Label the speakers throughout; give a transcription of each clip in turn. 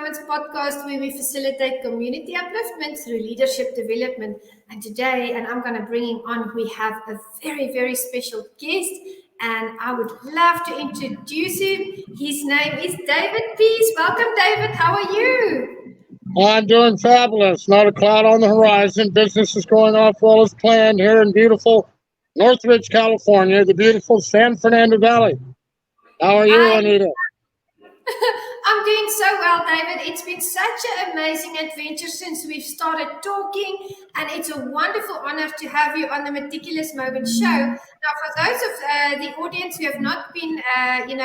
Speaker 1: Moments podcast, where we facilitate community upliftment through leadership development. And today, and I'm going to bring him on, we have a very, very special guest, and I would love to introduce him. His name is David Pease. Welcome, David. How are you?
Speaker 2: I'm doing fabulous. Not a cloud on the horizon. Business is going off well as planned here in beautiful Northridge, California, the beautiful San Fernando Valley. How are you, Juanita?
Speaker 1: I'm doing so well, David. It's been such an amazing adventure since we've started talking, and it's a wonderful honor to have you on the Meticulous Moments show. Now, for those of the audience who have not been,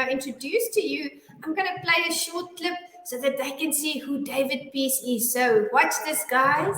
Speaker 1: introduced to you, I'm going to play a short clip so that they can see who David Pease is. So watch this, guys.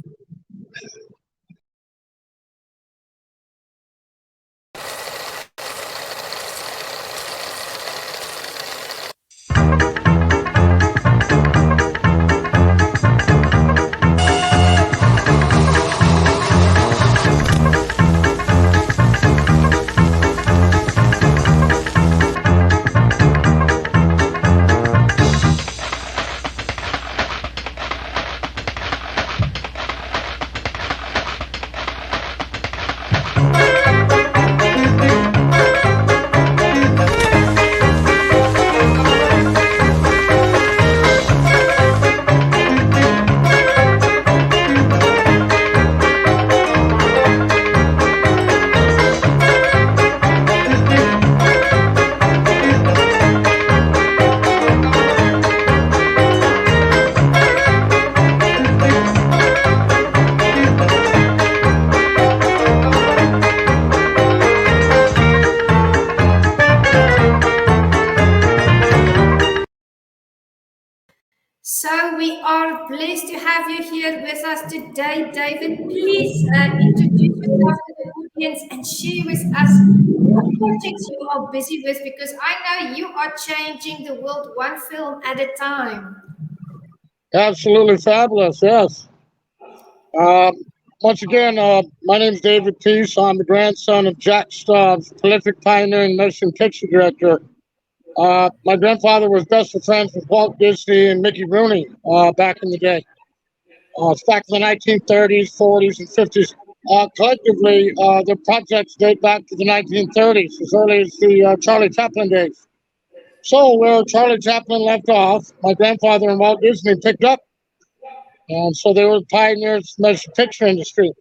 Speaker 1: So we are blessed to have you here with us today, David. Please introduce yourself to the audience and share with us what projects you are busy with, because I know you are changing the world one film at a time.
Speaker 2: Absolutely fabulous, yes. Once again, my name is David Pease. I'm the grandson of Jack Stubbs, prolific pioneering motion picture director. My grandfather was best of friends with Walt Disney and Mickey Rooney back in the day. It's back in the 1930s, 40s, and 50s. Collectively, their projects date back to the 1930s, as early as the Charlie Chaplin days. So where Charlie Chaplin left off, my grandfather and Walt Disney picked up. And so they were pioneers in the motion picture industry,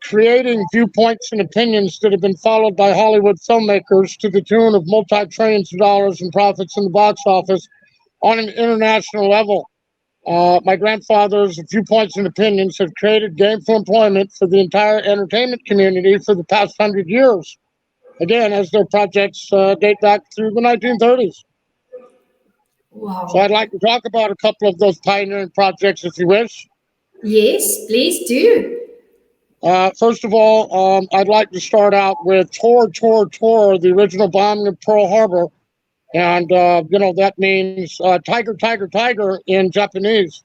Speaker 2: creating viewpoints and opinions that have been followed by Hollywood filmmakers to the tune of multi-trillions of dollars in profits in the box office on an international level. My grandfather's viewpoints and opinions have created gainful employment for the entire entertainment community for the past 100 years. Again, as their projects date back through the 1930s.
Speaker 1: Wow.
Speaker 2: So I'd like to talk about a couple of those pioneering projects, if you wish.
Speaker 1: Yes, please do.
Speaker 2: First of all, I'd like to start out with Tor, the original bombing of Pearl Harbor. And, that means tiger, tiger, tiger in Japanese.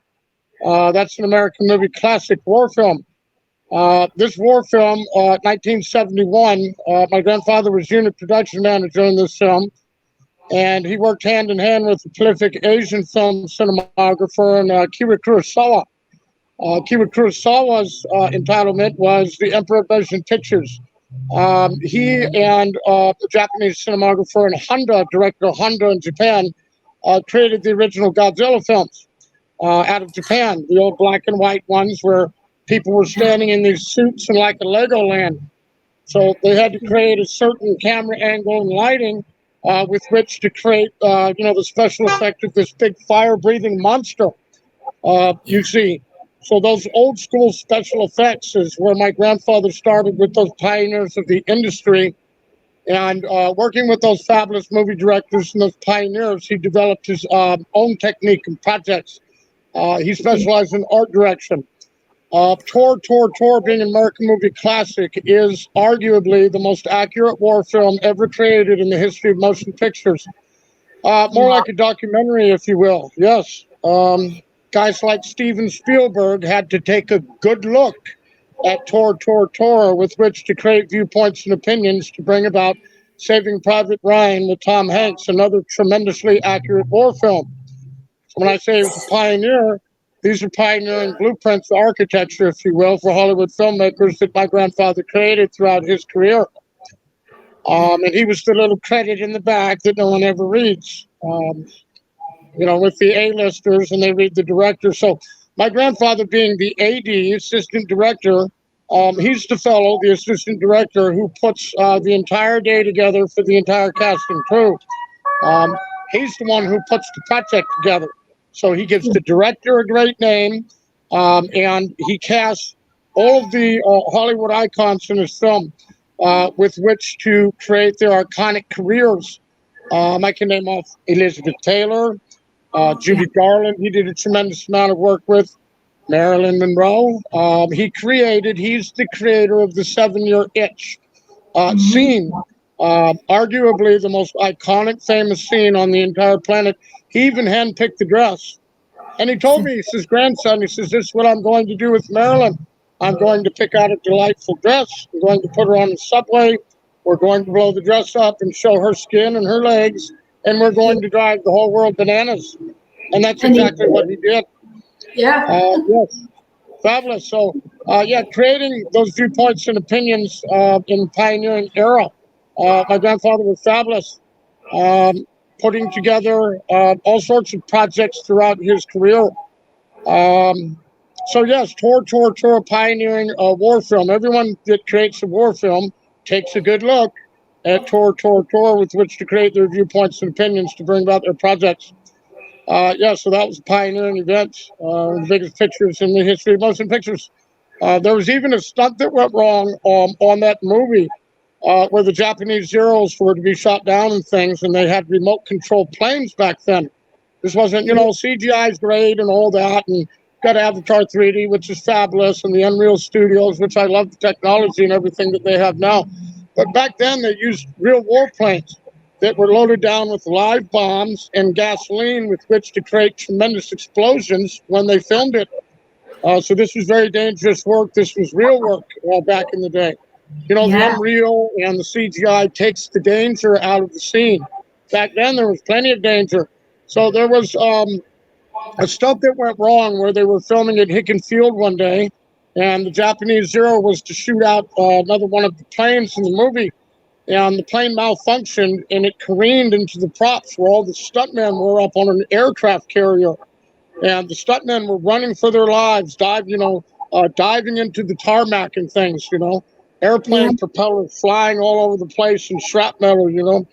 Speaker 2: That's an American movie classic war film. This war film, 1971, my grandfather was unit production manager in this film. And he worked hand in hand with the prolific Asian film cinematographer and Akira Kurosawa. Akira Kurosawa's entitlement was the Emperor of Motion Pictures. He and the Japanese cinematographer and director Honda in Japan, created the original Godzilla films out of Japan, the old black and white ones where people were standing in these suits and like a Legoland. So they had to create a certain camera angle and lighting with which to create, the special effect of this big fire-breathing monster, you see. So those old school special effects is where my grandfather started with those pioneers of the industry. And working with those fabulous movie directors and those pioneers, he developed his own technique and projects. He specialized in art direction. Tor, being an American movie classic, is arguably the most accurate war film ever created in the history of motion pictures. More like a documentary, if you will. Yes. Guys like Steven Spielberg had to take a good look at Tor, with which to create viewpoints and opinions to bring about Saving Private Ryan with Tom Hanks, another tremendously accurate war film. when I say he was a pioneer, these are pioneering blueprints, architecture, if you will, for Hollywood filmmakers that my grandfather created throughout his career. And he was the little credit in the back that no one ever reads, with the A-listers, and they read the director. So my grandfather being the AD, assistant director, he's the fellow, the assistant director, who puts the entire day together for the entire cast and crew. He's the one who puts the project together. So he gives the director a great name, and he casts all of the Hollywood icons in his film with which to create their iconic careers. I can name off Elizabeth Taylor, Judy Garland, he did a tremendous amount of work with. Marilyn Monroe. He's the creator of the 7-Year Itch scene, arguably the most iconic, famous scene on the entire planet. He even handpicked the dress. And he told me, he says, grandson, he says, this is what I'm going to do with Marilyn. I'm going to pick out a delightful dress. I'm going to put her on the subway. We're going to blow the dress up and show her skin and her legs. And we're going to drive the whole world bananas. And that's exactly what he did.
Speaker 1: Yeah.
Speaker 2: Yes. Fabulous. So, creating those viewpoints and opinions in pioneering era. My grandfather was fabulous, putting together all sorts of projects throughout his career. Tour, pioneering a war film. Everyone that creates a war film takes a good look at tour, with which to create their viewpoints and opinions to bring about their projects. So that was a pioneering event, one of the biggest pictures in the history of motion pictures. There was even a stunt that went wrong on that movie where the Japanese Zeros were to be shot down and things, and they had remote control planes back then. This wasn't, CGI is great and all that, and got Avatar 3D, which is fabulous, and the Unreal Studios, which I love the technology and everything that they have now. But back then, they used real warplanes that were loaded down with live bombs and gasoline with which to create tremendous explosions when they filmed it. So this was very dangerous work. This was real work back in the day. The Unreal and the CGI takes the danger out of the scene. Back then, there was plenty of danger. So there was a stunt that went wrong where they were filming at Hicken Field one day, and the Japanese Zero was to shoot out another one of the planes in the movie. And the plane malfunctioned, and it careened into the props where all the stuntmen were up on an aircraft carrier. And the stuntmen were running for their lives, diving into the tarmac and things, airplane propellers flying all over the place and shrapnel,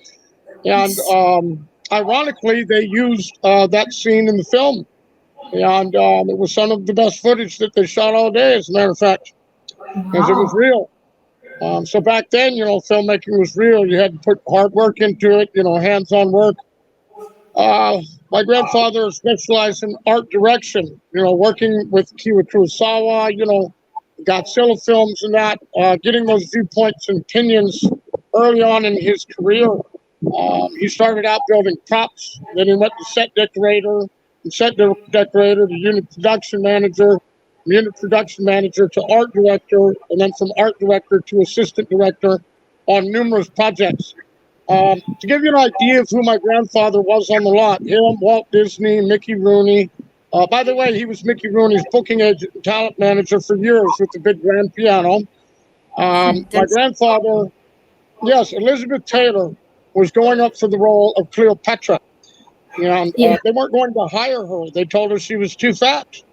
Speaker 2: And ironically, they used that scene in the film. And it was some of the best footage that they shot all day, as a matter of fact, because it was real. So back then, filmmaking was real. You had to put hard work into it, hands-on work. My grandfather specialized in art direction, working with Kiwa Kurosawa, Godzilla films and that, getting those viewpoints and opinions early on in his career. He started out building props, then he went to set decorator, to unit production manager, to art director, and then from art director to assistant director on numerous projects. To give you an idea of who my grandfather was on the lot, him, Walt Disney, Mickey Rooney. By the way, he was Mickey Rooney's booking agent and talent manager for years with the big grand piano. My grandfather, Elizabeth Taylor was going up for the role of Cleopatra. And they weren't going to hire her. They told her she was too fat.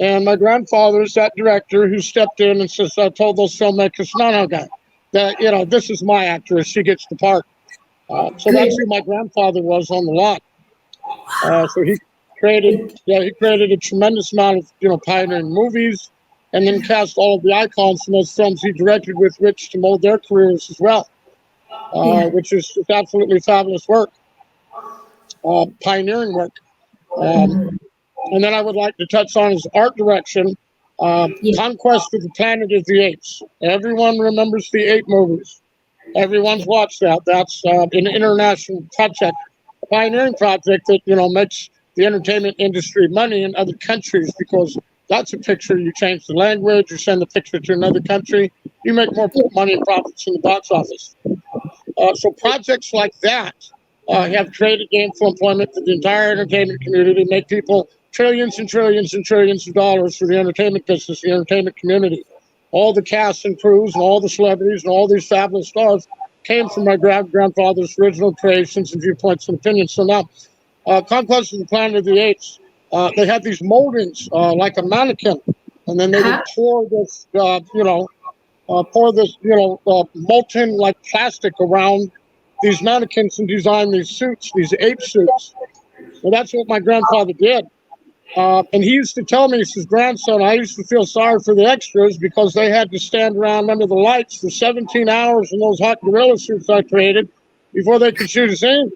Speaker 2: And my grandfather's that director who stepped in and says, I told those filmmakers, no, guy, that, this is my actress. She gets the part. So that's who my grandfather was on the lot. So he created a tremendous amount of, pioneering movies, and then cast all of the icons from those films he directed with which to mold their careers as well, which is absolutely fabulous work, pioneering work. And then I would like to touch on his art direction, Conquest of the Planet of the Apes. Everyone remembers the ape movies. Everyone's watched that. That's an international project, a pioneering project that, makes the entertainment industry money in other countries, because that's a picture. You change the language, you send the picture to another country, you make more money and profits in the box office. So projects like that have created gainful employment for the entire entertainment community, make people trillions and trillions and trillions of dollars for the entertainment business, the entertainment community. All the cast and crews and all the celebrities and all these fabulous stars came from my grandfather's original creations and viewpoints and opinions. So now, Conquest of the Planet of the Apes, they had these moldings like a mannequin, and then they would
Speaker 1: Uh-huh.
Speaker 2: pour this, molten like plastic around these mannequins and design these suits, these ape suits. Well, that's what my grandfather did. And he used to tell me, he says, grandson, I used to feel sorry for the extras because they had to stand around under the lights for 17 hours in those hot gorilla suits I created before they could shoot a scene.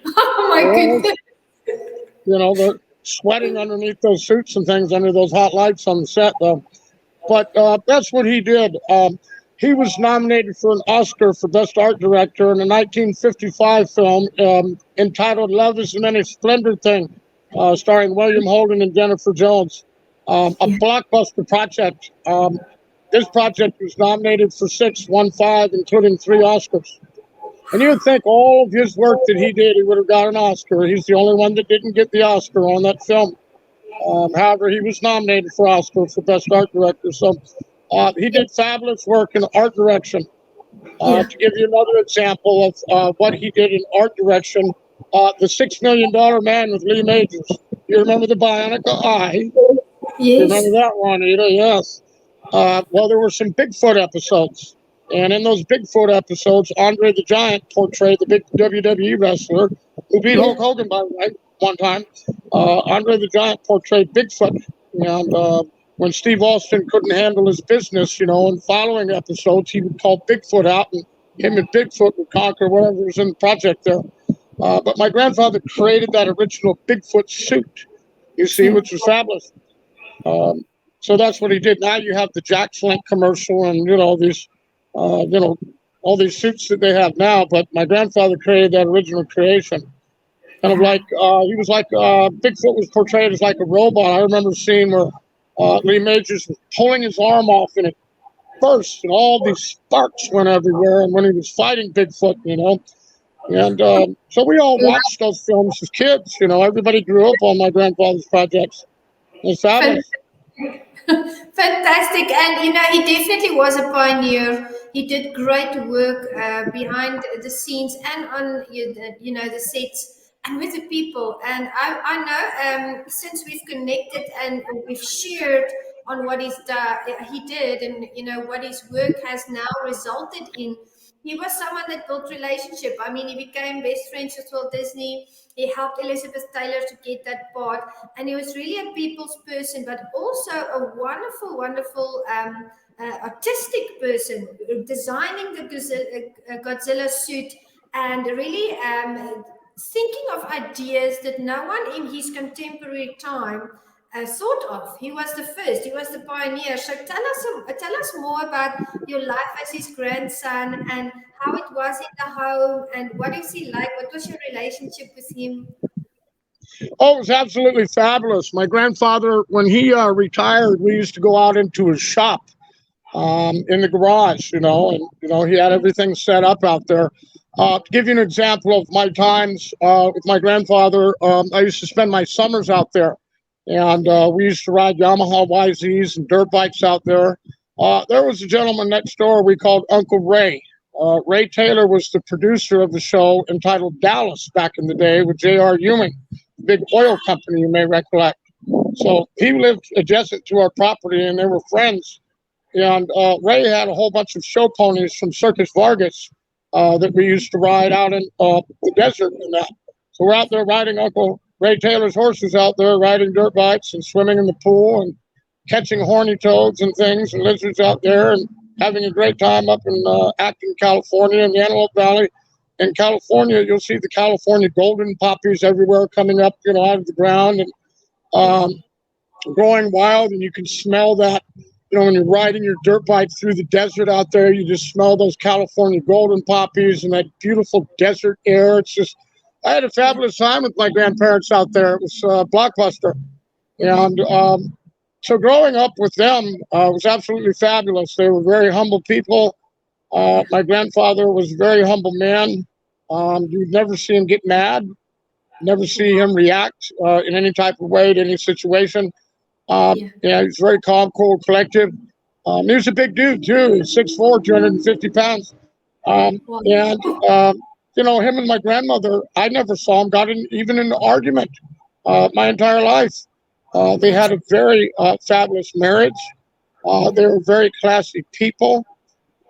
Speaker 1: Oh my
Speaker 2: Well,
Speaker 1: goodness.
Speaker 2: they're sweating underneath those suits and things under those hot lights on the set, though. But that's what he did. He was nominated for an Oscar for Best Art Director in a 1955 film entitled Love is the Many Splendid Thing, starring William Holden and Jennifer Jones. A
Speaker 1: Yeah.
Speaker 2: blockbuster project. This project was nominated for 6, won 5, including 3 Oscars. And you would think all of his work that he did, he would have got an Oscar. He's the only one that didn't get the Oscar on that film. However, he was nominated for Oscar for Best Art Director. So he did fabulous work in art direction.
Speaker 1: Yeah.
Speaker 2: To give you another example of what he did in art direction, the $6 million Man with Lee Majors. You remember the Bionic Eye? You remember
Speaker 1: Yes.
Speaker 2: that one, Ada? Yes. Well, there were some Bigfoot episodes. And in those Bigfoot episodes, Andre the Giant portrayed the big WWE wrestler who beat
Speaker 1: Yeah.
Speaker 2: Hulk Hogan, by the way, one time. Andre the Giant portrayed Bigfoot. And when Steve Austin couldn't handle his business, in following episodes, he would call Bigfoot out, and him and Bigfoot would conquer whatever was in the project there. But my grandfather created that original Bigfoot suit, you see, which was fabulous. Um, so that's what he did. Now you have the Jack Flint commercial and, uh, you know, all these suits that they have now. But my grandfather created that original creation. Kind of like, he was like, Bigfoot was portrayed as like a robot. I remember seeing where Lee Majors was pulling his arm off and it burst and all these sparks went everywhere. And when he was fighting Bigfoot. And so we all watched those films as kids. Everybody grew up on my grandfather's projects. It's fabulous.
Speaker 1: Fantastic. And he definitely was a pioneer. He did great work behind the scenes and on the sets and with the people. And I know since we've connected and we've shared on what he did and what his work has now resulted in. He was someone that built relationship. I mean, he became best friends with Walt Disney. He helped Elizabeth Taylor to get that part, and he was really a people's person, but also a wonderful, wonderful artistic person, designing the Godzilla suit and really thinking of ideas that no one in his contemporary time thought of. He was the first. He was the pioneer. So tell us more about your life as his grandson and how it was in the home and what is he like? What was your relationship with him?
Speaker 2: Oh, it was absolutely fabulous. My grandfather, when he retired, we used to go out into his shop in the garage, and he had everything set up out there. To give you an example of my times with my grandfather, I used to spend my summers out there, and we used to ride Yamaha YZs and dirt bikes out there. There was a gentleman next door we called Uncle Ray. Ray Taylor was the producer of the show entitled Dallas back in the day with J.R. Ewing, big oil company you may recollect. So he lived adjacent to our property, and they were friends. And Ray had a whole bunch of show ponies from Circus Vargas that we used to ride out in the desert and that. So we're out there riding Uncle Ray Taylor's horses out there, riding dirt bikes and swimming in the pool and catching horny toads and things and lizards out there and having a great time up in Acton, California, in the Antelope Valley. In California, you'll see the California golden poppies everywhere coming up, out of the ground and
Speaker 1: Yeah.
Speaker 2: growing wild, and you can smell that. When you're riding your dirt bike through the desert out there, you just smell those California golden poppies and that beautiful desert air. I had a
Speaker 1: Yeah.
Speaker 2: fabulous time with my grandparents out there. It was blockbuster. And so growing up with them was absolutely fabulous. They were very humble people. My grandfather was a very humble man. You never see him get mad, never see him react in any type of way to any situation. Yeah, he's very calm, cool, collective. He was a big dude too. He's 6'4", 250 pounds.
Speaker 1: Wow.
Speaker 2: And him and my grandmother, I never saw him got even in an argument my entire life. They had a very fabulous marriage. They were very classy people.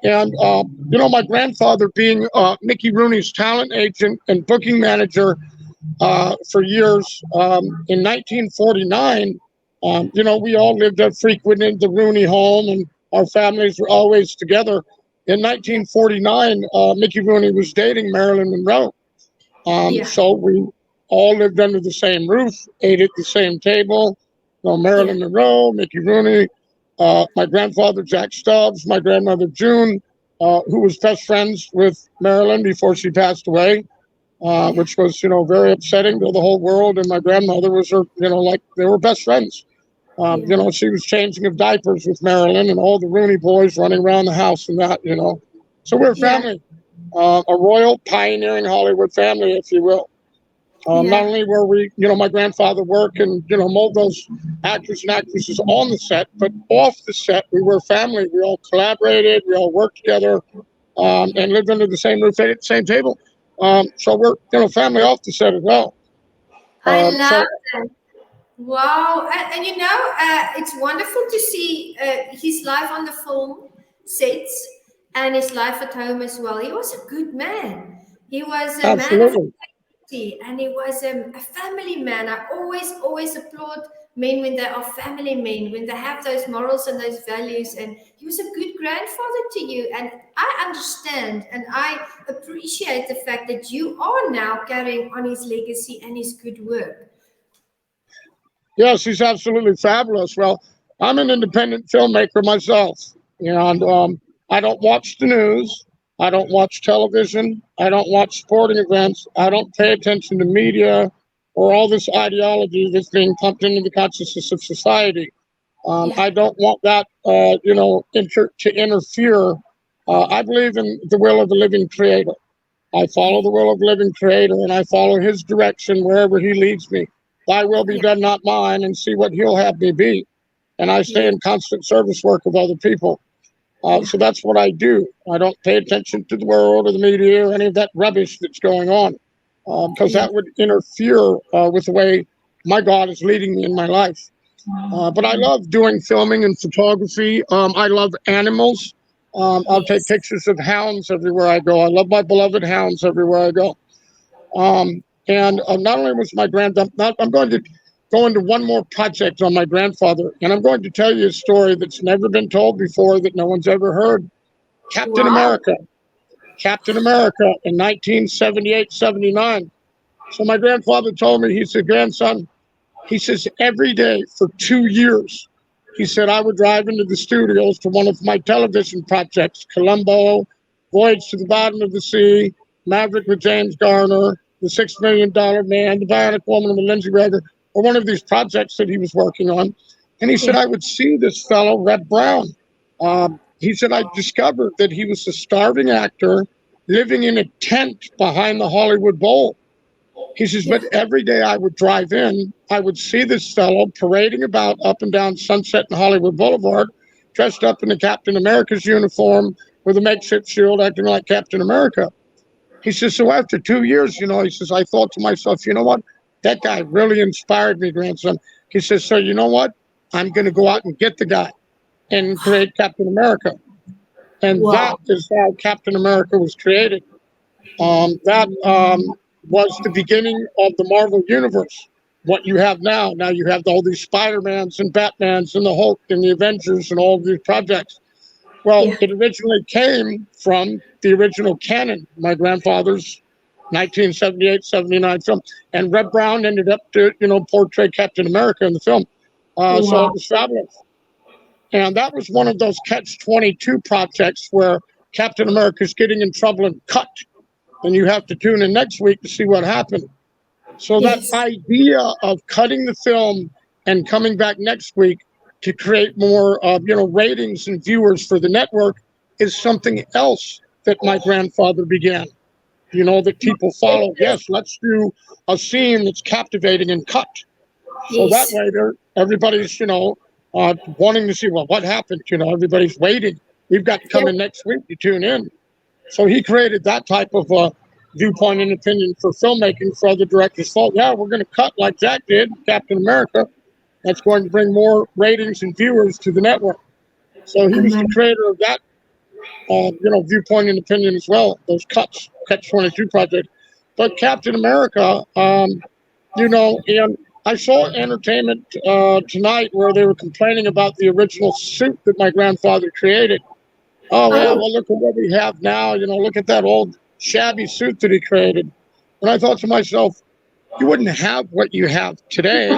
Speaker 2: And, my grandfather being Mickey Rooney's talent agent and booking manager for years, in 1949, we all lived there, frequented the Rooney home, and our families were always together. In 1949, Mickey Rooney was dating Marilyn Monroe. So we all lived under the same roof, ate at the same table. Marilyn Monroe, Mickey Rooney, my grandfather, Jack Stubbs, my grandmother, June, who was best friends with Marilyn before she passed away, which was, very upsetting to the whole world. And my grandmother was her, like they were best friends. She was changing of diapers with Marilyn and all the Rooney boys running around the house and that, So we're a family, a royal pioneering Hollywood family, if you will. Not only were we, my grandfather worked and, mold those actors and actresses on the set, but off the set, we were a family. We all collaborated, we all worked together, and lived under the same roof, ate at the same table. So we're, family off the set as well.
Speaker 1: I love that. Wow. And it's wonderful to see his life on the film sets and his life at home as well. He was a good man. He was a man of integrity, and he was a family man. I always applaud men when they are family men, when they have those morals and those values. And he was a good grandfather to you. And I understand and I appreciate the fact that you are now carrying on his legacy and his good work.
Speaker 2: Yes, he's absolutely fabulous. Well, I'm an independent filmmaker myself, and I don't watch the news. I don't watch television. I don't watch sporting events. I don't pay attention to media or all this ideology that's being pumped into the consciousness of society. I don't want that, to interfere. I believe in the will of the living creator. I follow the will of the living creator, and I follow his direction wherever he leads me. Thy will be done, not mine, and see what he'll have me be. And I stay in constant service work with other people. So that's what I do. I don't pay attention to the world or the media or any of that rubbish that's going on, because that would interfere with the way my God is leading me in my life. But I love doing filming and photography. I love animals. I'll take pictures of hounds everywhere I go. I love my beloved hounds everywhere I go. And not only was my granddad, I'm going to go into one more project on my grandfather, and I'm going to tell you a story that's never been told before, that no one's ever heard. Captain America in 1978-79. So my grandfather told me, he said, grandson, he says, every day for 2 years, he said, I would drive into the studios for one of my television projects, Columbo, Voyage to the Bottom of the Sea, Maverick with James Garner, The $6 Million Man, The Bionic Woman with Lindsay Wagner, or one of these projects that he was working on. And he said, I would see this fellow, Reb Brown. He said, I discovered that he was a starving actor living in a tent behind the Hollywood Bowl. He says, but every day I would drive in, I would see this fellow parading about up and down Sunset and Hollywood Boulevard, dressed up in a Captain America's uniform with a makeshift shield, acting like Captain America. He says, so after 2 years, he says, I thought to myself, you know what? That guy really inspired me, grandson. He says, so you know what? I'm going to go out and get the guy and create Captain America. And that is how Captain America was created. That was the beginning of the Marvel Universe, what you have now. Now you have all these Spider-Mans and Batmans and the Hulk and the Avengers and all of these projects. Well, it originally came from the original canon, my grandfather's 1978-79 film. And Reb Brown ended up to, portray Captain America in the film. So it was fabulous. And that was one of those catch-22 projects where Captain America's getting in trouble and cut. And you have to tune in next week to see what happened. So that idea of cutting the film and coming back next week to create more, ratings and viewers for the network is something else that my grandfather began. that people follow. Yes, let's do a scene that's captivating and cut. So that
Speaker 1: Yes.
Speaker 2: way, everybody's, wanting to see, well, what happened? Everybody's waiting. We've got to come in next week to tune in. So he created that type of viewpoint and opinion for filmmaking for other directors. So, yeah, we're going to cut like Jack did, Captain America. That's going to bring more ratings and viewers to the network. So he was the creator of that, viewpoint and opinion as well, those Catch 22 project. But Captain America, and I saw Entertainment Tonight where they were complaining about the original suit that my grandfather created. Oh, yeah, well, look at what we have now. Look at that old shabby suit that he created. And I thought to myself, you wouldn't have what you have today.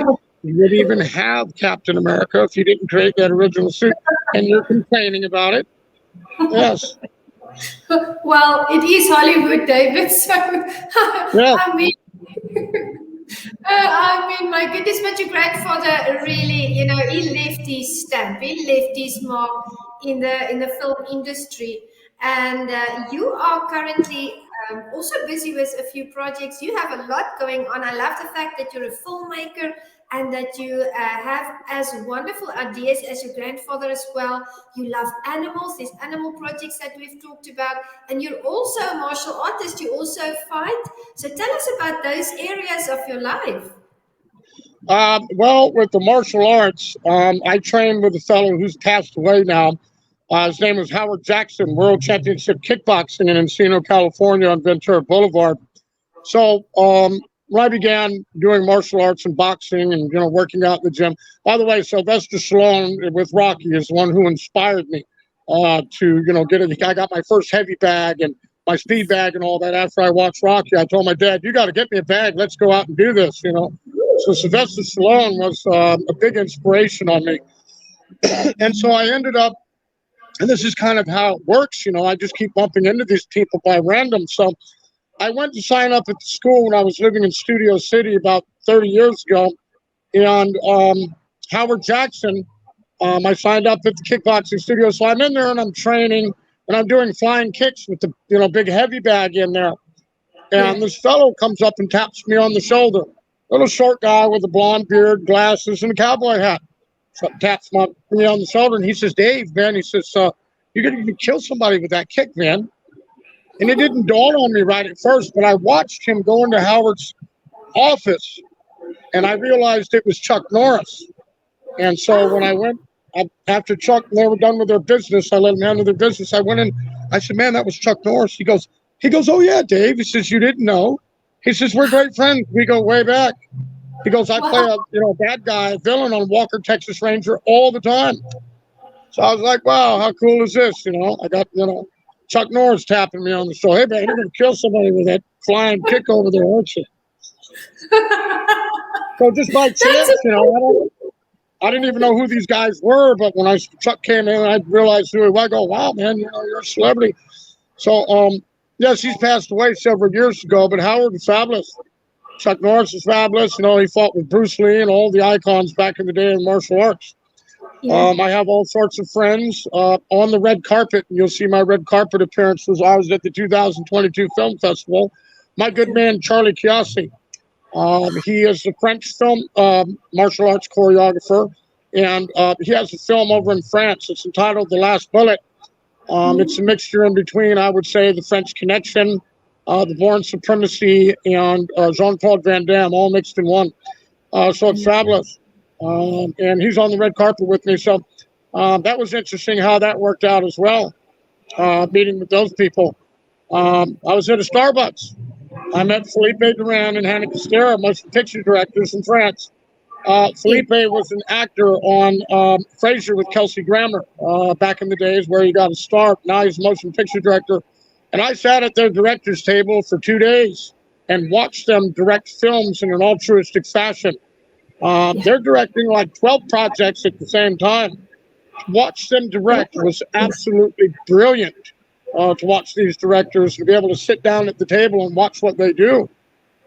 Speaker 2: You wouldn't even have Captain America if you didn't create that original suit. And you're complaining about it. Yes.
Speaker 1: Well, it is Hollywood, David. So,
Speaker 2: Yeah.
Speaker 1: I mean, my goodness, but your grandfather really, he left his stamp, he left his mark in the film industry. And you are currently also busy with a few projects. You have a lot going on. I love the fact that you're a filmmaker and that you have as wonderful ideas as your grandfather as well. You love animals. There's animal projects that we've talked about. And you're also a martial artist. You also fight. So tell us about those areas of your life.
Speaker 2: Well, with the martial arts, I trained with a fellow who's passed away now. His name was Howard Jackson, World Championship Kickboxing in Encino, California on Ventura Boulevard. So when I began doing martial arts and boxing and, working out in the gym. By the way, Sylvester Stallone with Rocky is the one who inspired me to, I got my first heavy bag and my speed bag and all that. After I watched Rocky, I told my dad, you got to get me a bag. Let's go out and do this, So Sylvester Stallone was a big inspiration on me. And so I ended up, and this is kind of how it works, I just keep bumping into these people by random. So I went to sign up at the school when I was living in Studio City about 30 years ago. And Howard Jackson, I signed up at the kickboxing studio. So I'm in there and I'm training and I'm doing flying kicks with the big heavy bag in there. And this fellow comes up and taps me on the shoulder. Little short guy with a blonde beard, glasses, and a cowboy hat. So taps me on the shoulder and he says, Dave, man, he says, you're going to kill somebody with that kick, man. And it didn't dawn on me right at first, but I watched him go into Howard's office and I realized it was Chuck Norris. And so when I went, after Chuck and they were done with their business, I let them handle their business. I went in, I said, man, that was Chuck Norris. He goes, oh yeah, Dave. He says, you didn't know. He says, we're great friends. We go way back. He goes, I play a bad guy, a villain on Walker, Texas Ranger all the time. So I was like, wow, how cool is this? I got, Chuck Norris tapping me on the shoulder. Hey, man, you're going to kill somebody with that flying kick over there, aren't you? So just by chance, I didn't even know who these guys were. But when Chuck came in, I realized who he was. I go, wow, man, you're a celebrity. So, yes, he's passed away several years ago, but Howard was fabulous. Chuck Norris was fabulous. He fought with Bruce Lee and all the icons back in the day in martial arts. Yeah. I have all sorts of friends on the red carpet. You'll see my red carpet appearances. I was at the 2022 Film Festival. My good man, Charlie Chiasi. He is a French film martial arts choreographer, and he has a film over in France. It's entitled The Last Bullet. It's a mixture in between, I would say, The French Connection, The Born Supremacy, and Jean-Claude Van Damme, all mixed in one. So it's fabulous. And he's on the red carpet with me. So that was interesting how that worked out as well, meeting with those people. I was at a Starbucks. I met Felipe Duran and Hannah Castera, motion picture directors in France. Felipe was an actor on Frasier with Kelsey Grammer back in the days where he got a start. Now he's a motion picture director. And I sat at their director's table for 2 days and watched them direct films in an altruistic fashion. They're directing like 12 projects at the same time. To watch them direct was absolutely brilliant. To watch these directors, to be able to sit down at the table and watch what they do.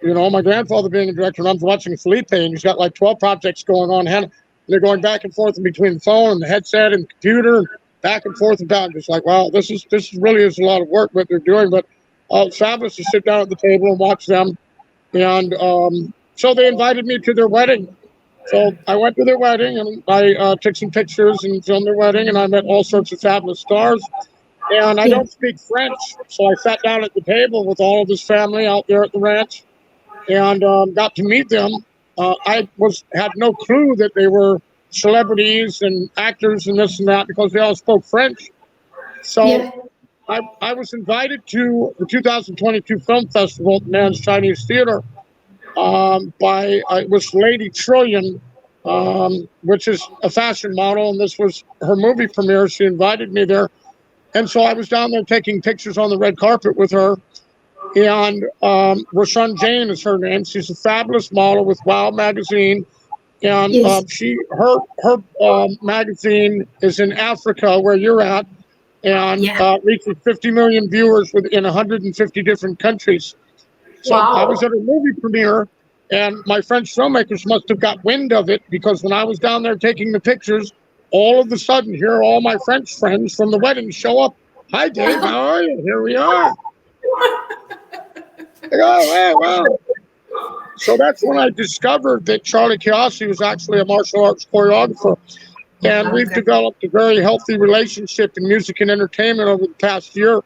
Speaker 2: My grandfather being a director, and I'm watching Felipe, and he's got like 12 projects going on. And they're going back and forth in between the phone and the headset and the computer, and back and forth about. It's like, wow, this really is a lot of work what they're doing. But fabulous to sit down at the table and watch them. And so they invited me to their wedding. So I went to their wedding and I took some pictures and filmed their wedding, and I met all sorts of fabulous stars. And I don't speak French, so I sat down at the table with all of his family out there at the ranch and got to meet them. I had no clue that they were celebrities and actors and this and that because they all spoke French. So I was invited to the 2022 Film Festival at the Man's Chinese Theater by it was Lady Trillion, which is a fashion model, and this was her movie premiere. She invited me there, and so I was down there taking pictures on the red carpet with her. And Rashan Jane is her name. She's a fabulous model with Wow magazine, and her magazine is in Africa, where you're at, and reaches 50 million viewers within 150 different countries. So I was at a movie premiere, and my French filmmakers must have got wind of it, because when I was down there taking the pictures, all of a sudden, here all my French friends from the wedding show up. Hi, Dave. How are you? Here we are. Oh, wow. So that's when I discovered that Charlie Kiyosaki was actually a martial arts choreographer. And we've developed a very healthy relationship in music and entertainment over the past year.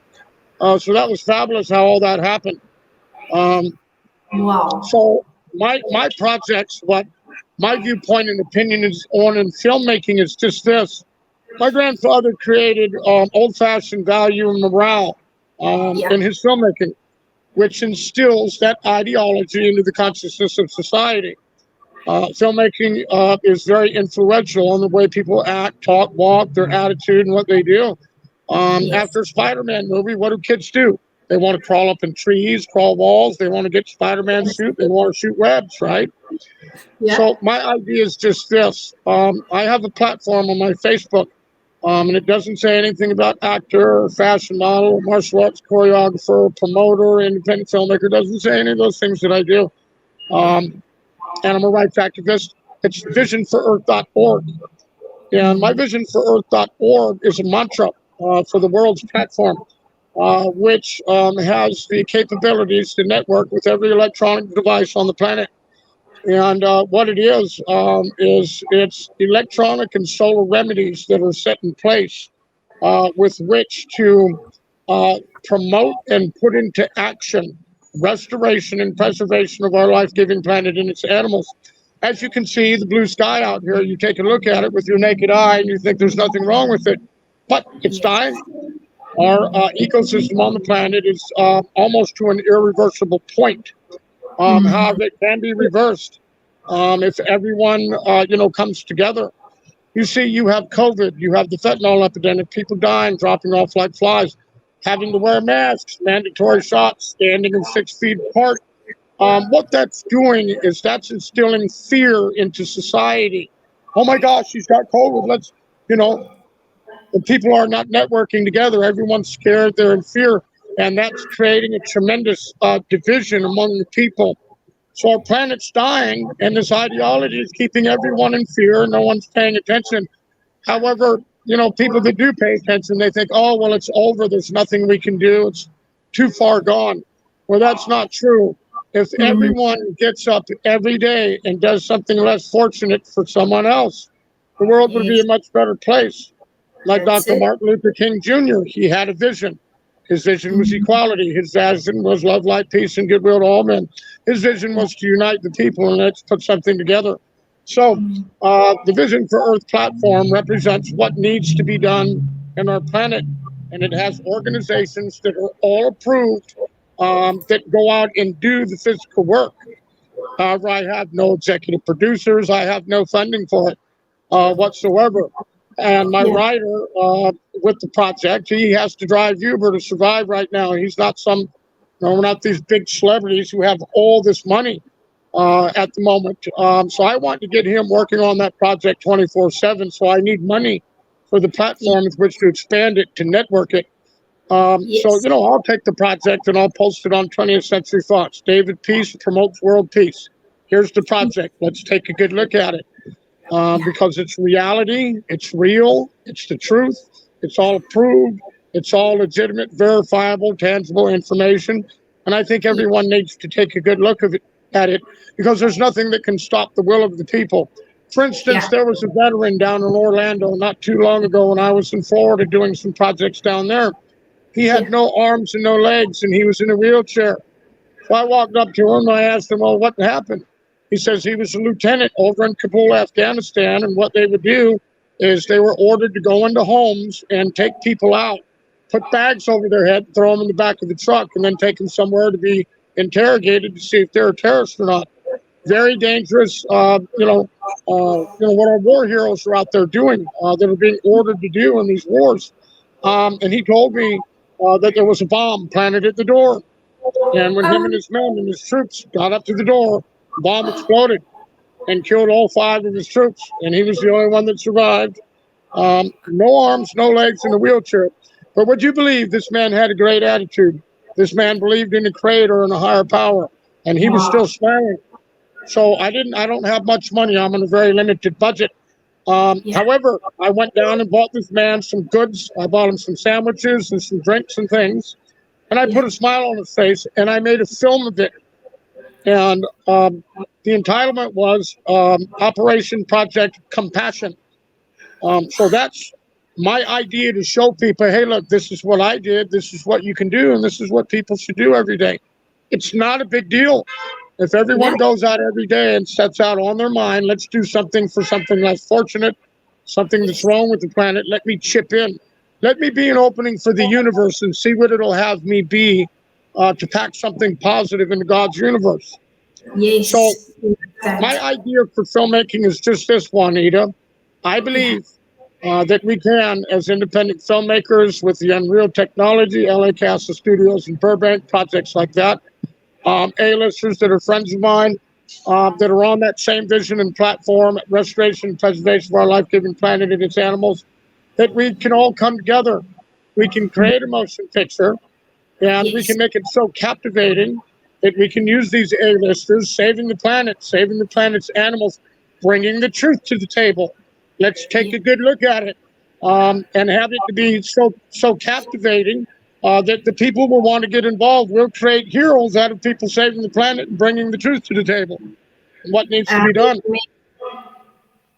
Speaker 2: So that was fabulous how all that happened. So my projects, what my viewpoint and opinion is on in filmmaking is just this. My grandfather created old-fashioned value and morale in his filmmaking, which instills that ideology into the consciousness of society. Filmmaking is very influential on the way people act, talk, walk, their attitude, and what they do. After a Spider-Man movie, what do kids do? They want to crawl up in trees, crawl walls. They want to get Spider-Man's suit. They want to shoot webs, right? So my idea is just this. I have a platform on my Facebook, and it doesn't say anything about actor, or fashion model, or martial arts choreographer, promoter, independent filmmaker. It doesn't say any of those things that I do. And I'm a rights activist. It's visionforearth.org. And my visionforearth.org is a mantra for the world's platform, which has the capabilities to network with every electronic device on the planet. And what it is it's electronic and solar remedies that are set in place with which to promote and put into action restoration and preservation of our life-giving planet and its animals. As you can see, the blue sky out here, you take a look at it with your naked eye and you think there's nothing wrong with it, but it's dying. Our ecosystem on the planet is almost to an irreversible point. However, it can be reversed if everyone, comes together. You see, you have COVID, you have the fentanyl epidemic, people dying, dropping off like flies, having to wear masks, mandatory shots, standing in 6 feet apart. What that's doing is that's instilling fear into society. Oh my gosh, she's got COVID. Let's, the people are not networking together. Everyone's scared. They're in fear. And that's creating a tremendous division among the people. So our planet's dying, and this ideology is keeping everyone in fear. No one's paying attention. However, people that do pay attention, they think, oh, well, it's over. There's nothing we can do. It's too far gone. Well, that's not true. If everyone gets up every day and does something less fortunate for someone else, the world would be a much better place. Like Dr. Martin Luther King Jr., he had a vision. His vision was equality. His vision was love, light, peace, and goodwill to all men. His vision was to unite the people and let's put something together. So the Vision for Earth platform represents what needs to be done in our planet. And it has organizations that are all approved that go out and do the physical work. However, I have no executive producers. I have no funding for it whatsoever. And my writer with the project, he has to drive Uber to survive right now. He's not we're not these big celebrities who have all this money at the moment. So I want to get him working on that project 24/7. So I need money for the platform with which to expand it, to network it. So, I'll take the project and I'll post it on 20th Century Fox. David Peace promotes world peace. Here's the project. Let's take a good look at it. Because it's reality, it's real, it's the truth, it's all approved, It's all legitimate, verifiable, tangible information. And I think everyone needs to take a good look at it, because there's nothing that can stop the will of the people. For instance,
Speaker 1: Yeah.
Speaker 2: there was a veteran down in Orlando not too long ago when I was in Florida doing some projects down there. He had
Speaker 1: Yeah.
Speaker 2: no arms and no legs, and he was in a wheelchair. So I walked up to him and I asked him, well, what happened? He says he was a lieutenant over in Kabul, Afghanistan, and what they would do is they were ordered to go into homes and take people out, put bags over their head, throw them in the back of the truck, and then take them somewhere to be interrogated to see if they're terrorists or not. Very dangerous, what our war heroes are out there doing, that are being ordered to do in these wars. And he told me that there was a bomb planted at the door. And when him and his men and his troops got up to the door, the bomb exploded and killed all 5 of his troops. And he was the only one that survived. No arms, no legs, in a wheelchair. But would you believe this man had a great attitude? This man believed in a creator and a higher power, and he was still smiling. So I don't have much money. I'm on a very limited budget. However, I went down and bought this man some goods. I bought him some sandwiches and some drinks and things. And I put a smile on his face, and I made a film of it. And the entitlement was Operation Project Compassion. So that's my idea, to show people, hey, look, this is what I did, this is what you can do, and this is what people should do every day. It's not a big deal. If everyone goes out every day and sets out on their mind, let's do something for something less fortunate, something that's wrong with the planet, let me chip in. Let me be an opening for the universe and see what it'll have me be, to pack something positive into God's universe.
Speaker 1: Yes.
Speaker 2: So my idea for filmmaking is just this, Juanita. I believe that we can, as independent filmmakers with the Unreal technology, LA Casa Studios in Burbank, projects like that, A-listers that are friends of mine, that are on that same vision and platform, restoration and preservation of our life-giving planet and its animals, that we can all come together. We can create a motion picture, and we can make it so captivating that we can use these A-listers, saving the planet's animals, bringing the truth to the table. Let's take a good look at it, and have it to be so captivating that the people will want to get involved. We'll create heroes out of people saving the planet and bringing the truth to the table and what needs to be done.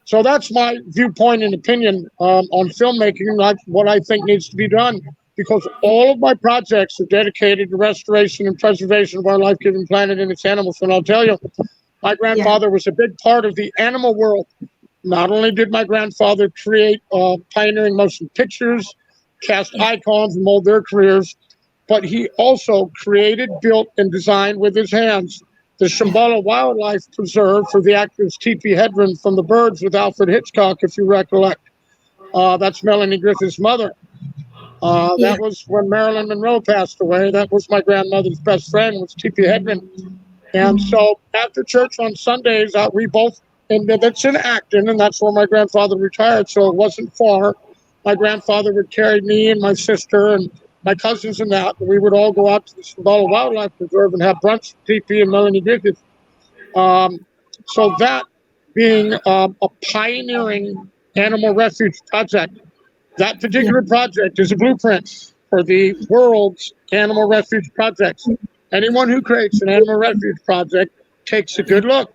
Speaker 2: So that's my viewpoint and opinion on filmmaking, like what I think needs to be done, because all of my projects are dedicated to restoration and preservation of our life-giving planet and its animals. And I'll tell you, my grandfather was a big part of the animal world. Not only did my grandfather create pioneering motion pictures, cast icons and mold their careers, but he also created, built, and designed with his hands the Shambhala Wildlife Preserve for the actress T.P. Hedren from The Birds with Alfred Hitchcock, if you recollect. That's Melanie Griffith's mother. That was when Marilyn Monroe passed away. That was my grandmother's best friend, was T.P. Hedren. And so after church on Sundays, we both, and that's in Acton, and that's where my grandfather retired, so it wasn't far. My grandfather would carry me and my sister and my cousins and that, and we would all go out to the Shambhala Wildlife Preserve and have brunch with TP and Melanie Griffith. So that being a pioneering animal refuge project, that particular project is a blueprint for the world's animal refuge projects. Anyone who creates an animal refuge project takes a good look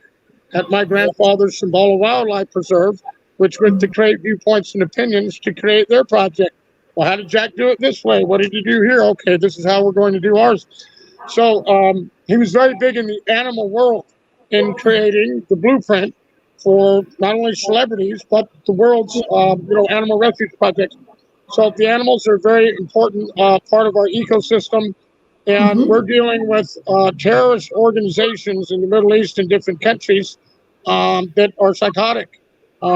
Speaker 2: at my grandfather's Shambhala Wildlife Preserve, which went to create viewpoints and opinions to create their project. Well, how did Jack do it this way? What did he do here? Okay, this is how we're going to do ours. So he was very big in the animal world in creating the blueprint for not only celebrities, but the world's animal refuge projects. So the animals are a very important part of our ecosystem. And we're dealing with terrorist organizations in the Middle East and different countries that are psychotic.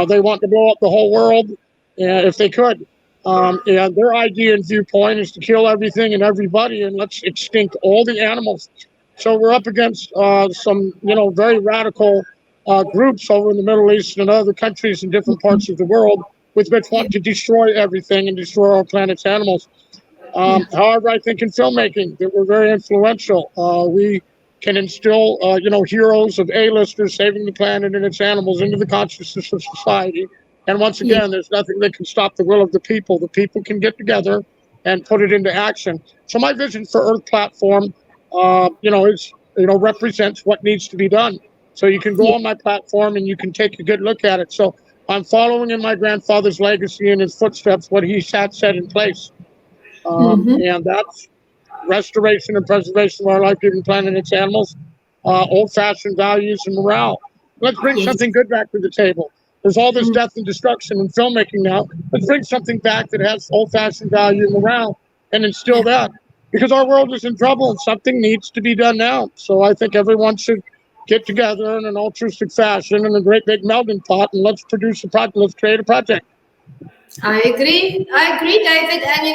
Speaker 2: They want to blow up the whole world if they could. And their idea and viewpoint is to kill everything and everybody, and let's extinct all the animals. So we're up against some, very radical groups over in the Middle East and other countries in different parts of the world, which want to destroy everything and destroy our planet's animals. However, I think in filmmaking that we're very influential. We can instill, heroes of A-listers saving the planet and its animals into the consciousness of society. And once again, there's nothing that can stop the will of the people. The people can get together and put it into action. So my Vision for Earth platform, is represents what needs to be done. So you can go
Speaker 1: Yeah.
Speaker 2: on my platform and you can take a good look at it. So I'm following in my grandfather's legacy and his footsteps, what he had set in place.
Speaker 1: Mm-hmm.
Speaker 2: And that's restoration and preservation of our life-giving planet and its animals, old-fashioned values and morale. Let's bring
Speaker 1: Yes.
Speaker 2: something good back to the table. There's all this
Speaker 1: Mm.
Speaker 2: death and destruction in filmmaking now. Let's bring something back that has old-fashioned value and morale and instill
Speaker 1: Yeah.
Speaker 2: that. Because our world is in trouble and something needs to be done now. So I think everyone should get together in an altruistic fashion in a great big melting pot and let's produce a project. Let's create a project.
Speaker 1: I agree. I agree, David. And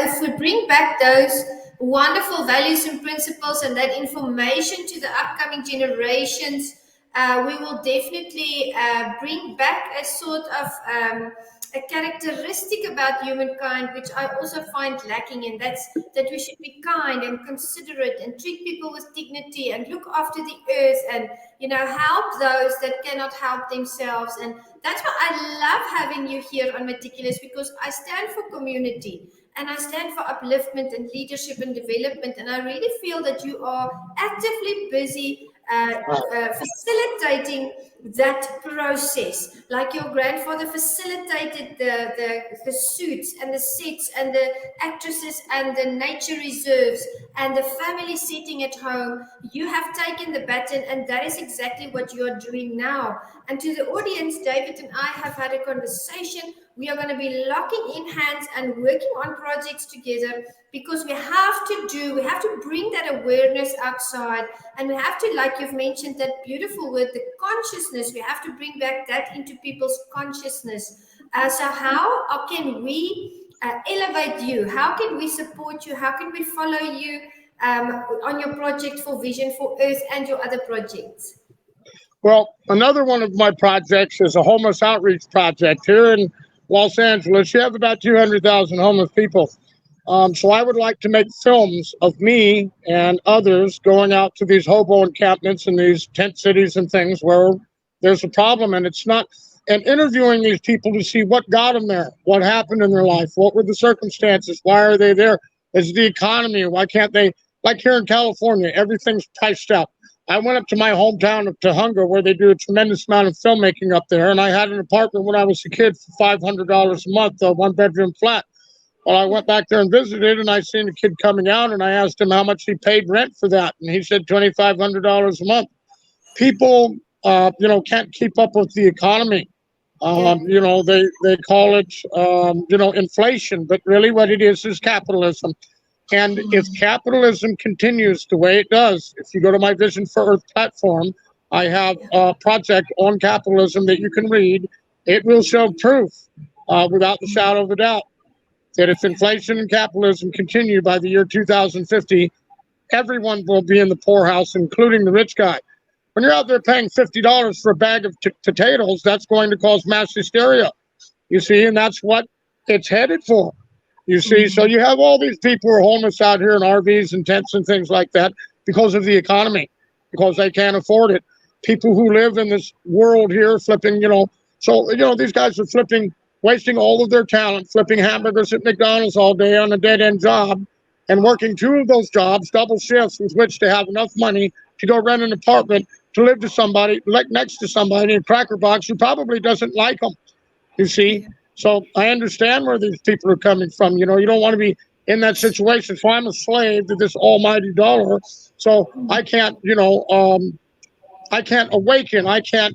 Speaker 1: if we bring back those wonderful values and principles and that information to the upcoming generations, we will definitely bring back a sort of a characteristic about humankind, which I also find lacking, and that's that we should be kind and considerate and treat people with dignity and look after the earth and help those that cannot help themselves. And that's why I love having you here on Meticulous, because I stand for community and I stand for upliftment and leadership and development. And I really feel that you are actively busy facilitating that process, like your grandfather facilitated the suits and the sets and the actresses and the nature reserves and the family setting at home. You have taken the baton, and that is exactly what you are doing now. And to the audience, David and I have had a conversation. We are going to be locking in hands and working on projects together, because we have to bring that awareness outside, and we have to, like you've mentioned, that beautiful word, the consciousness. We have to bring back that into people's consciousness. So how can we elevate you? How can we support you? How can we follow you on your project for Vision for Earth and your other projects?
Speaker 2: Well, another one of my projects is a homeless outreach project here in Los Angeles. You have about 200,000 homeless people. So I would like to make films of me and others going out to these hobo encampments and these tent cities and things where there's a problem, and it's not, and interviewing these people to see what got them there, what happened in their life, what were the circumstances, why are they there, is the economy, why can't they, like here in California, everything's priced out. I went up to my hometown of Tahunga, where they do a tremendous amount of filmmaking up there, and I had an apartment when I was a kid for $500 a month, a one-bedroom flat. Well, I went back there and visited, and I seen a kid coming out, and I asked him how much he paid rent for that, and he said $2,500 a month. People, can't keep up with the economy.
Speaker 1: Yeah.
Speaker 2: They call it, inflation, but really what it is capitalism. And if capitalism continues the way it does, if you go to my Vision for Earth platform, I have a project on capitalism that you can read. It will show proof, without the shadow of a doubt, that if inflation and capitalism continue by the year 2050, everyone will be in the poorhouse, including the rich guy. When you're out there paying $50 for a bag of potatoes, that's going to cause mass hysteria, you see, and that's what it's headed for. You see, so you have all these people who are homeless out here in RVs and tents and things like that because of the economy, because they can't afford it. People who live in this world here flipping, these guys are flipping, wasting all of their talent, flipping hamburgers at McDonald's all day on a dead-end job and working two of those jobs, double shifts, with which to have enough money to go rent an apartment to live to somebody, like next to somebody in a cracker box who probably doesn't like them, you see. So I understand where these people are coming from. You don't want to be in that situation. So I'm a slave to this almighty dollar. So I can't, I can't awaken. I can't,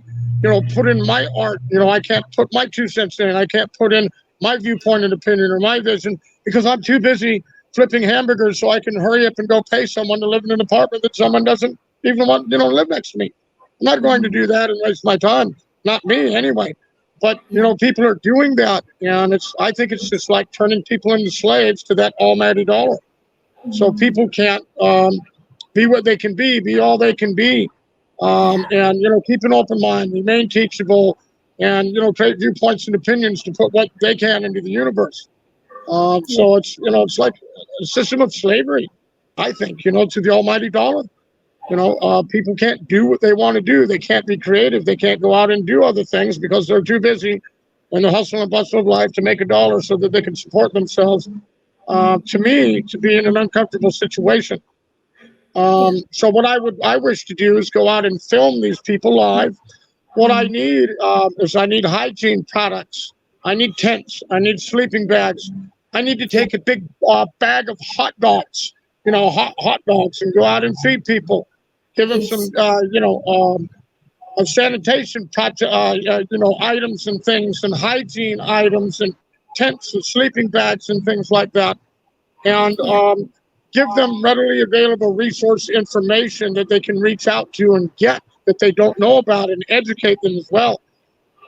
Speaker 2: put in my art. I can't put my 2 cents in. I can't put in my viewpoint and opinion or my vision, because I'm too busy flipping hamburgers so I can hurry up and go pay someone to live in an apartment that someone doesn't even want, live next to me. I'm not going to do that and waste my time. Not me, anyway. But people are doing that, and I think it's just like turning people into slaves to that almighty dollar. So people can't be what they can be all they can be, and keep an open mind, remain teachable, and create viewpoints and opinions to put what they can into the universe. So it's like a system of slavery, I think, to the almighty dollar. People can't do what they want to do. They can't be creative. They can't go out and do other things because they're too busy in the hustle and bustle of life to make a dollar so that they can support themselves to me to be in an uncomfortable situation.
Speaker 1: Yeah.
Speaker 2: So what I wish to do is go out and film these people live. What I need is I need hygiene products. I need tents. I need sleeping bags. I need to
Speaker 1: Yeah.
Speaker 2: take a big bag of hot dogs, hot dogs, and go out and feed people. Give them some,
Speaker 1: Yes.
Speaker 2: sanitation items and things, and hygiene items, and tents and sleeping bags and things like that, and
Speaker 1: Yeah.
Speaker 2: give them readily available resource information that they can reach out to and get that they don't know about, and educate them as well,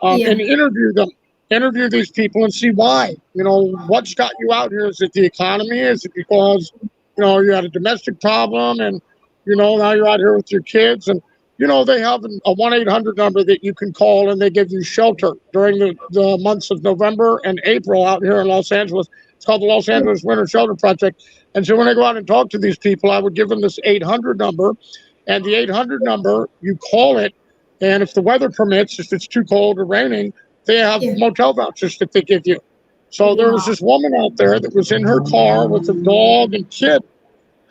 Speaker 2: and
Speaker 1: Yeah.
Speaker 2: interview them, interview these people and see why. What's got you out here? Is it the economy? Is it because you had a domestic problem, and now you're out here with your kids, and they have a 1-800 number that you can call, and they give you shelter during the months of November and April out here in Los Angeles. It's called the Los Angeles Winter Shelter Project. And so when I go out and talk to these people, I would give them this 800 number, and the 800 number, you call it, and if the weather permits, if it's too cold or raining, they have
Speaker 1: Yeah.
Speaker 2: motel vouchers that they give you. So there was
Speaker 1: Wow.
Speaker 2: this woman out there that was in her car with a dog and kid.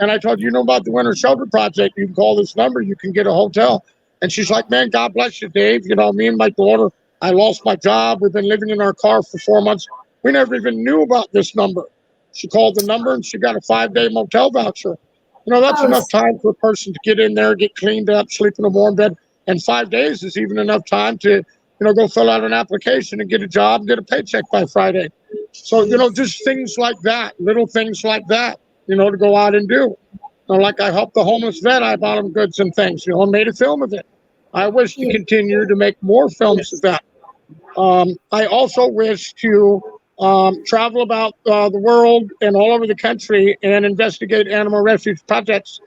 Speaker 2: And I told about the Winter Shelter Project. You can call this number. You can get a hotel. And she's like, man, God bless you, Dave. Me and my daughter, I lost my job. We've been living in our car for 4 months. We never even knew about this number. She called the number and she got a 5-day motel voucher. That's
Speaker 1: Oh,
Speaker 2: enough time for a person to get in there, get cleaned up, sleep in a warm bed. And 5 days is even enough time to, go fill out an application and get a job, get a paycheck by Friday. So, just things like that, little things like that, to go out and do. Like I helped the homeless vet, I bought him goods and things, and made a film of it. I wish to
Speaker 1: yeah.
Speaker 2: continue to make more films of that. I also wish to travel about the world and all over the country and investigate animal refuge projects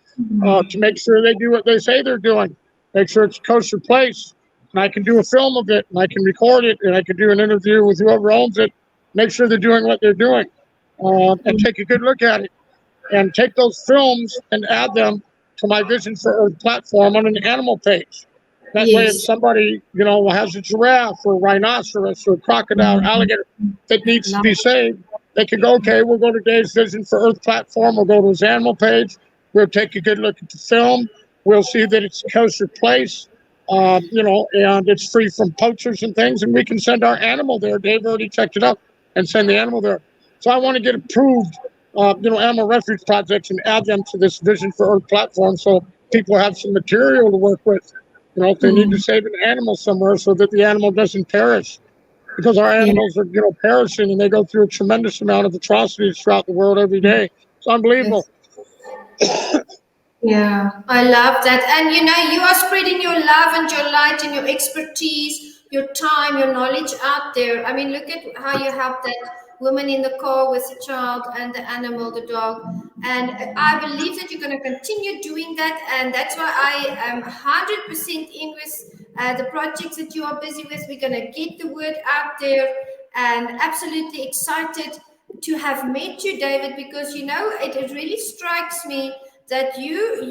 Speaker 2: to make sure they do what they say they're doing. Make sure it's a kosher place, and I can do a film of it, and I can record it, and I can do an interview with whoever owns it. Make sure they're doing what they're doing, and take a good look at it, and take those films and add them to my Vision for Earth platform on an animal page. That way, if
Speaker 1: Yes.
Speaker 2: somebody, has a giraffe or a rhinoceros or a crocodile, alligator that needs to be saved, they can go, okay, we'll go to Dave's Vision for Earth platform. We'll go to his animal page. We'll take a good look at the film. We'll see that it's a kosher place, and it's free from poachers and things, and we can send our animal there. Dave already checked it out and send the animal there. So I want to get approved, animal refuge projects and add them to this Vision for Earth platform so people have some material to work with. If they need to save an animal somewhere so that the animal doesn't perish, because our
Speaker 1: Yeah.
Speaker 2: animals are, perishing, and they go through a tremendous amount of atrocities throughout the world every day. It's unbelievable.
Speaker 1: Yeah, I love that. And you are spreading your love and your light and your expertise, your time, your knowledge out there. I mean, look at how you helped that woman in the car with the child and the animal, the dog. And I believe that you're going to continue doing that. And that's why I am 100% in with the projects that you are busy with. We're going to get the word out there, and absolutely excited to have met you, David, because it really strikes me that you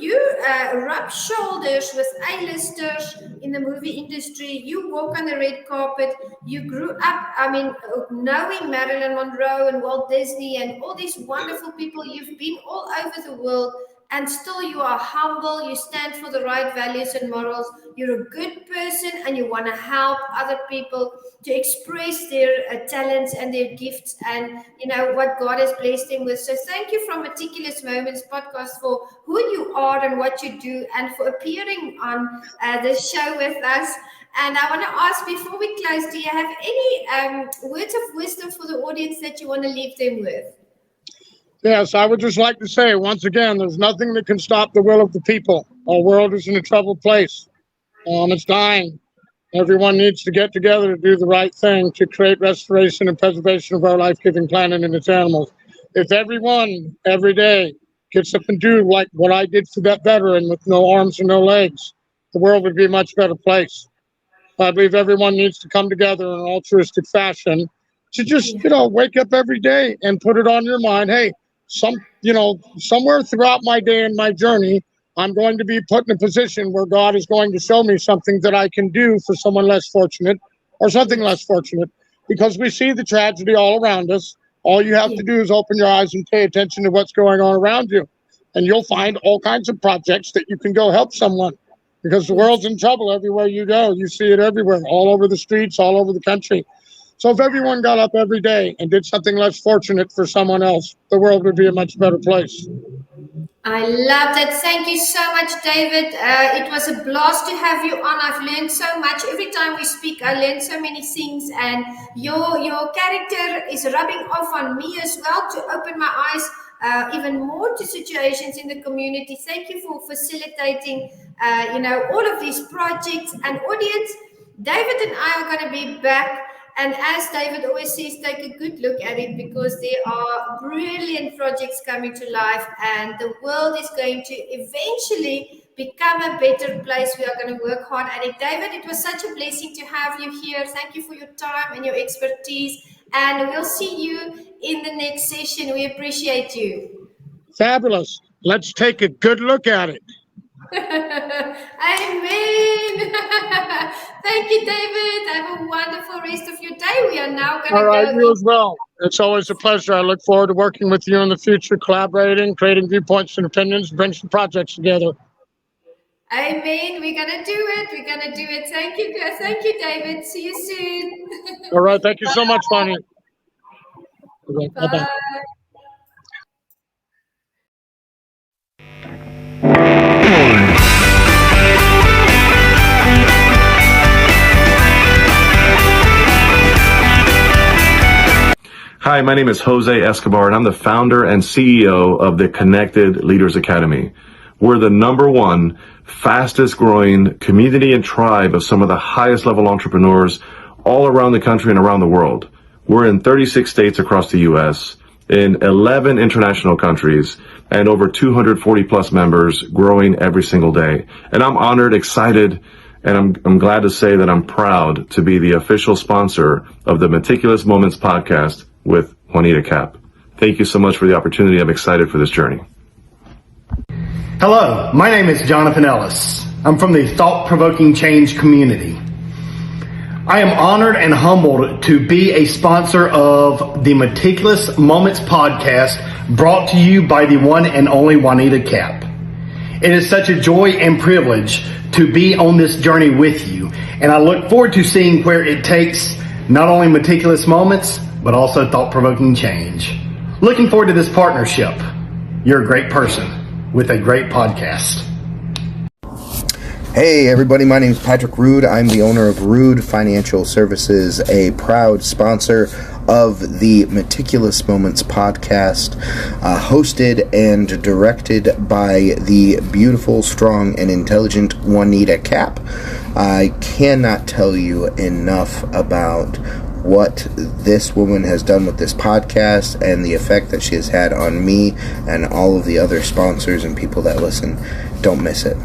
Speaker 1: rub shoulders with A-listers in the movie industry. You walk on the red carpet. You grew up, I mean, knowing Marilyn Monroe and Walt Disney and all these wonderful people. You've been all over the world, and still you are humble. You stand for the right values and morals. You're a good person, and you want to help other people to express their talents and their gifts, and what God has blessed them with. So thank you from Meticulous Moments podcast for who you are and what you do, and for appearing on this show with us. And I want to ask, before we close, do you have any words of wisdom for the audience that you want to leave them with?
Speaker 2: Yes, I would just like to say, once again, there's nothing that can stop the will of the people. Our world is in a troubled place. It's dying. Everyone needs to get together to do the right thing to create restoration and preservation of our life-giving planet and its animals. If everyone, every day, gets up and do like what I did for that veteran with no arms and no legs, the world would be a much better place. I believe everyone needs to come together in an altruistic fashion to just, wake up every day and put it on your mind. Hey, somewhere throughout my day and my journey, I'm going to be put in a position where God is going to show me something that I can do for someone less fortunate or something less fortunate, because we see the tragedy all around us. All you have
Speaker 1: Yeah.
Speaker 2: to do is open your eyes and pay attention to what's going on around you. And you'll find all kinds of projects that you can go help someone, because the
Speaker 1: Yes.
Speaker 2: world's in trouble everywhere you go. You see it everywhere, all over the streets, all over the country. So if everyone got up every day and did something less fortunate for someone else, the world would be a much better place.
Speaker 1: I love that. Thank you so much, David. It was a blast to have you on. I've learned so much. Every time we speak, I learn so many things, and your character is rubbing off on me as well to open my eyes even more to situations in the community. Thank you for facilitating, all of these projects. And audience, David and I are going to be back. And as David always says, take a good look at it, because there are brilliant projects coming to life, and the world is going to eventually become a better place. We are going to work hard at it. David, it was such a blessing to have you here. Thank you for your time and your expertise. And we'll see you in the next session. We appreciate you.
Speaker 2: Fabulous. Let's take a good look at it.
Speaker 1: Amen. Thank you, David. Have a wonderful rest of your day. We are now going to
Speaker 2: All right,
Speaker 1: go.
Speaker 2: you as well. It's always a pleasure. I look forward to working with you in the future, collaborating, creating viewpoints and opinions, bring some projects together.
Speaker 1: Amen. We're going to do it. We're going to do it. Thank you. Thank you, David. See you soon.
Speaker 2: All right. Thank you so much, Bonnie. Bye-bye.
Speaker 1: Bye.
Speaker 3: Hi, my name is Jose Escobar, and I'm the founder and CEO of the Connected Leaders Academy. We're the #1 fastest growing community and tribe of some of the highest level entrepreneurs all around the country and around the world. We're in 36 states across the U.S., in 11 international countries, and over 240 plus members, growing every single day. And I'm honored, excited, and I'm glad to say that I'm proud to be the official sponsor of the Meticulous Moments podcast with Juanita Kapp. Thank you so much for the opportunity. I'm excited for this journey.
Speaker 4: Hello, my name is Jonathan Ellis. I'm from the Thought-Provoking Change community. I am honored and humbled to be a sponsor of the Meticulous Moments podcast, brought to you by the one and only Juanita Kapp. It is such a joy and privilege to be on this journey with you, and I look forward to seeing where it takes not only Meticulous Moments, but also thought-provoking change. Looking forward to this partnership. You're a great person with a great podcast.
Speaker 5: Hey everybody, my name is Patrick Rude. I'm the owner of Rude Financial Services, a proud sponsor of the Meticulous Moments podcast, hosted and directed by the beautiful, strong, and intelligent Juanita Kapp. I cannot tell you enough about what this woman has done with this podcast and the effect that she has had on me and all of the other sponsors and people that listen. Don't miss it.